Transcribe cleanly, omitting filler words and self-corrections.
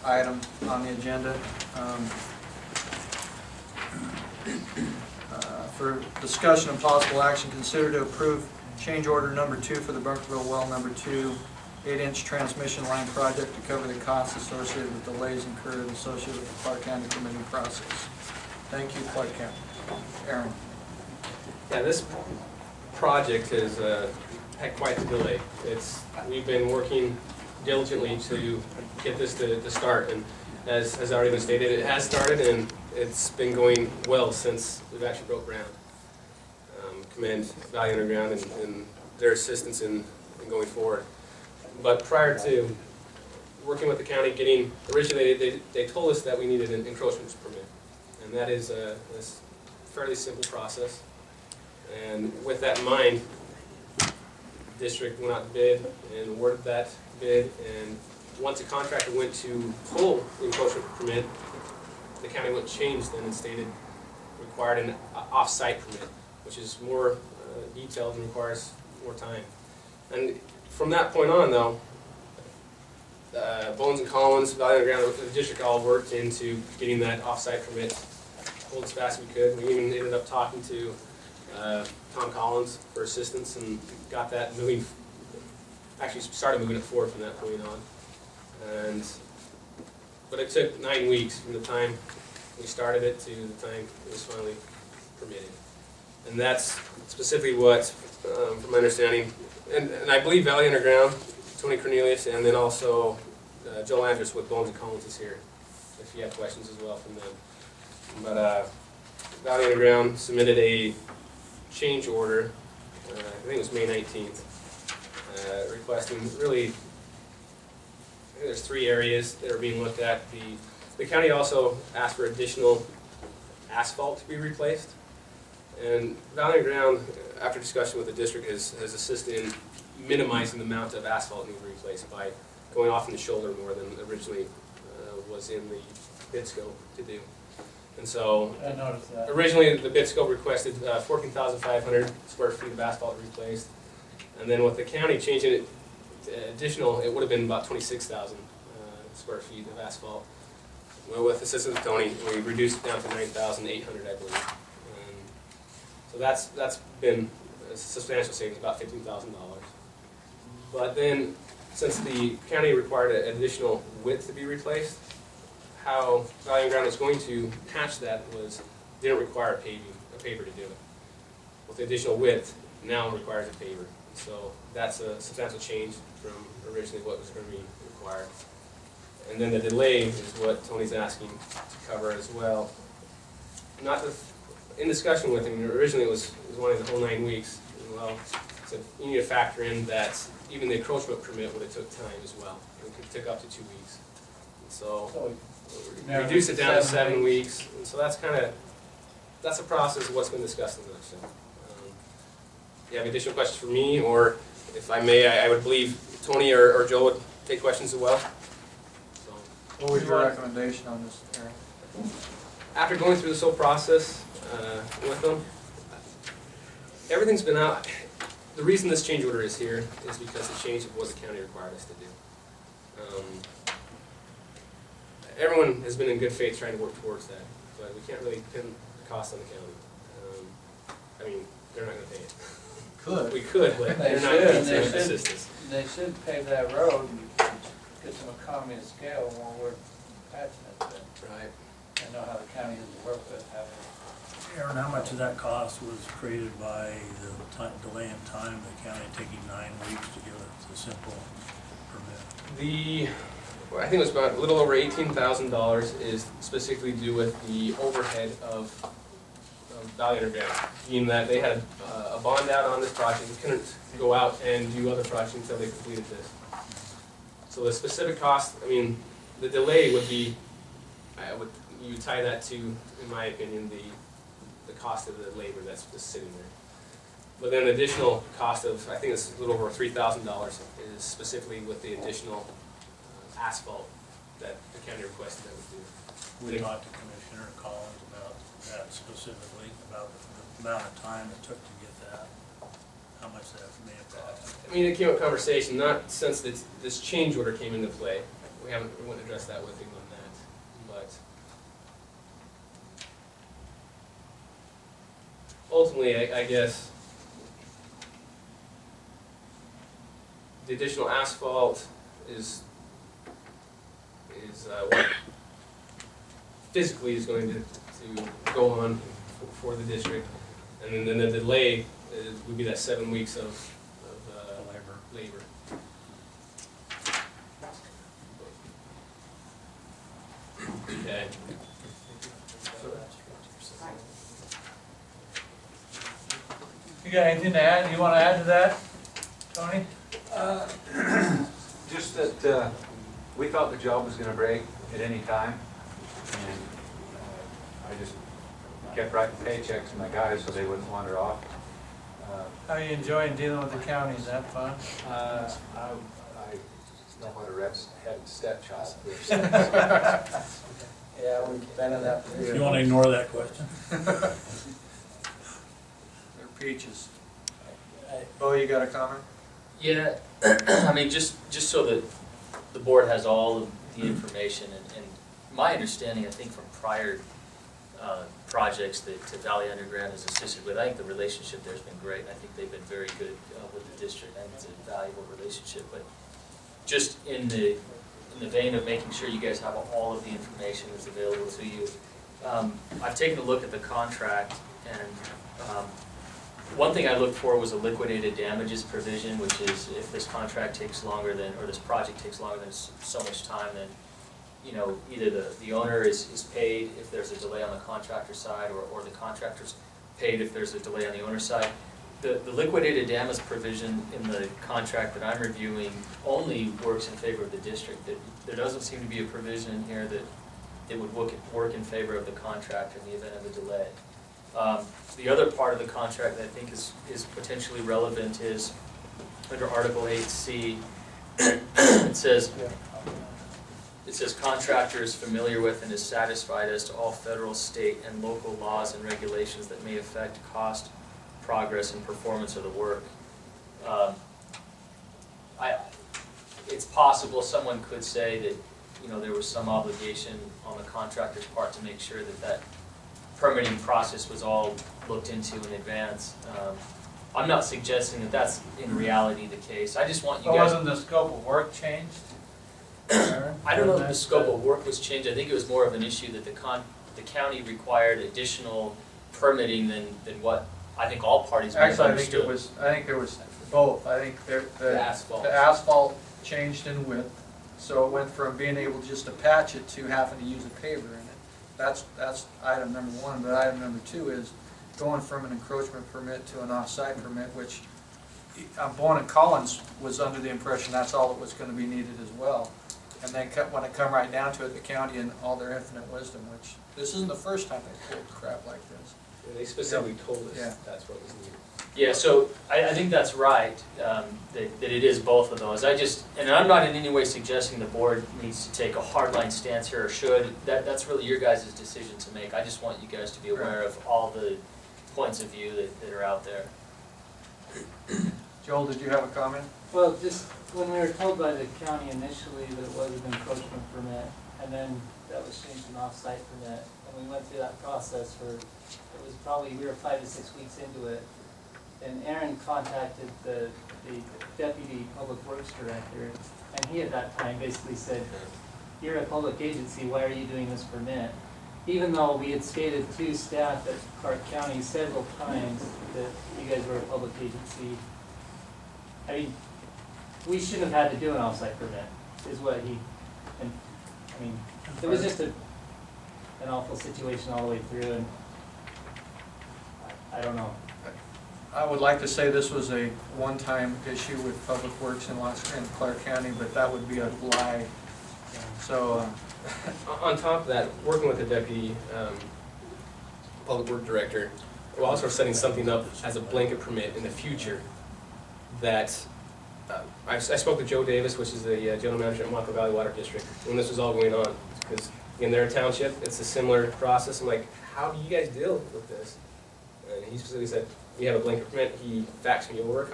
item on the agenda. For discussion and possible action, consider to approve change order number 2 for the Bunkerville Well number 2 8-inch transmission line project to cover the costs associated with delays incurred associated with the Clark County permitting process. Thank you, Clark County. Aaron. Yeah, this project has had quite the delay. We've been working diligently to get this to start, and as already been stated, it has started and it's been going well since we've actually broke ground. Commend Valley Underground and their assistance in going forward. But prior to working with the county, originally they told us that we needed an encroachment permit, and that is a fairly simple process. And with that in mind, the district went out to bid and awarded that bid, and once a contractor went to pull the encroachment permit, the county wouldn't change then and stated required an off-site permit, which is more detailed and requires more time. And from that point on, though, Bones and Collins, Valley Underground, the district all worked into getting that off-site permit pulled as fast as we could. We even ended up talking to Tom Collins for assistance and got that moving. Actually, started moving it forward from that point on. But it took 9 weeks from the time we started it to the time it was finally permitted. And that's specifically what, from my understanding, and I believe Valley Underground, Tony Cornelius, and then also Joel Andrews with Bones and Collins is here, if you have questions as well from them. But Valley Underground submitted a change order, I think it was May 19th, requesting really, I think there's 3 areas that are being looked at. The county also asked for additional asphalt to be replaced. And Valley Underground, after discussion with the district, has assisted in minimizing the amount of asphalt needed to be replaced by going off in the shoulder more than originally was in the bid scope to do. And so, I noticed that. Originally the bid scope requested 14,500 square feet of asphalt replaced. And then with the county changing it to additional, it would have been about 26,000 square feet of asphalt. Well, with assistance of Tony, we reduced it down to 9,800, I believe. So that's been a substantial savings, about $15,000. But then, since the county required an additional width to be replaced, how Valley Underground is going to patch that didn't require a paver to do it. With the additional width, now it requires a paver. So that's a substantial change from originally what was going to be required. And then the delay is what Tony's asking to cover as well. In discussion with him, originally it was wanting the whole 9 weeks. Well, so you need to factor in that even the encroachment permit would have took time as well. It could take up to 2 weeks. And so reduce it down to 7 weeks. And so that's a process of what's been discussed in the so. You have additional questions for me, or if I may, I would believe Tony or Joe would take questions as well. So, What was your recommendation on this, Aaron? after going through this whole process with them, everything's been out. The reason this change order is here is because the change of what the county required us to do. Everyone has been in good faith trying to work towards that, but we can't really pin the cost on the county. I mean, they're not going to pay it. Could. We could, but they're not going to assist us. They should pave that road and get some economy of scale while we're patching it. Right. I know how the county is to work with. Aaron, how much of that cost was created by the delay in time, the county taking 9 weeks to give it a simple permit? I think it was about a little over $18,000 is specifically due with the overhead of Valley Underground, meaning that they had a bond out on this project and couldn't go out and do other projects until they completed this. So the specific cost, I mean, the delay would be, you tie that to, in my opinion, the cost of the labor that's just sitting there. But then additional cost of, I think it's a little over $3,000 is specifically with the additional asphalt that the county requested that we do. We talked to Commissioner Collins about that specifically, about the amount of time it took to get that, how much that may have cost. I mean, it came up conversation, not since this change order came into play. We wouldn't address discuss that with him on that, but ultimately, I guess the additional asphalt is what physically is going to go on for the district, and then the delay would be that 7 weeks of labor. Okay. You got anything to add, you wanna add to that, Tony? Just that we thought the job was gonna break at any time, and I just kept writing paychecks to my guys so they wouldn't wander off. How are you enjoying dealing with the county, is that fun? I know how to head stepchild. Yeah, we've been in that for If you want to ignore that question. They're peaches. Bo, you got a comment? Yeah, I mean, just so that the board has all of the information, and my understanding, I think from prior projects that Valley Underground has assisted with, I think the relationship there's been great. I think they've been very good with the district. I think it's a valuable relationship, but just in the vein of making sure you guys have all of the information that's available to you, I've taken a look at the contract, and one thing I looked for was a liquidated damages provision, which is if this contract takes longer than, or this project takes longer than so much time, then, you know, either the owner is paid if there's a delay on the contractor side, or the contractor's paid if there's a delay on the owner's side. The liquidated damage provision in the contract that I'm reviewing only works in favor of the district. There doesn't seem to be a provision in here that it would work in favor of the contractor in the event of a delay. The other part of the contract that I think is potentially relevant is under Article 8C. It says contractor is familiar with and is satisfied as to all federal, state, and local laws and regulations that may affect cost, progress, and performance of the work. It's possible someone could say that, you know, there was some obligation on the contractor's part to make sure that permitting process was all looked into in advance. I'm not suggesting that that's in reality the case. I just want you guys. Wasn't the scope of work changed? I don't know if the scope of work was changed. I think it was more of an issue that the county required additional permitting than what I think all parties may have understood. I think there was both. I think The asphalt. the asphalt changed in width, so it went from being able just to patch it to having to use a paver in it. That's item number one, but item number two is going from an encroachment permit to an off-site permit, which Bowen and Collins was under the impression that's all that was going to be needed as well. And then when it come right down to it, the county in all their infinite wisdom, which this isn't the first time they pulled crap like this. And they specifically told us Yeah. that's what was needed. Yeah, so I think that's right, that it is both of those. And I'm not in any way suggesting the board needs to take a hardline stance here or should. That's really your guys' decision to make. I just want you guys to be aware of all the points of view that are out there. Joel, did you have a comment? Well, just when we were told by the county initially that it was an encroachment permit, and then that was changed to an off-site permit, and we went through that process for, it was probably, we were 5 to 6 weeks into it, and Aaron contacted the deputy public works director, and he at that time basically said, "You're a public agency, why are you doing this permit?" Even though we had stated to staff at Clark County several times that you guys were a public agency, I mean, we shouldn't have had to do an off-site permit, is what he, and, I mean, it was just an awful situation all the way through, and I don't know. I would like to say this was a one-time issue with Public Works in Clark County, but that would be a lie. So, On top of that, working with the deputy public work director, we're also setting something up as a blanket permit in the future that I spoke to Joe Davis, which is the general manager at Montco Valley Water District, when this was all going on, because in their township, it's a similar process. I'm like, how do you guys deal with this? And he specifically said, we have a blanket permit. He faxed me over a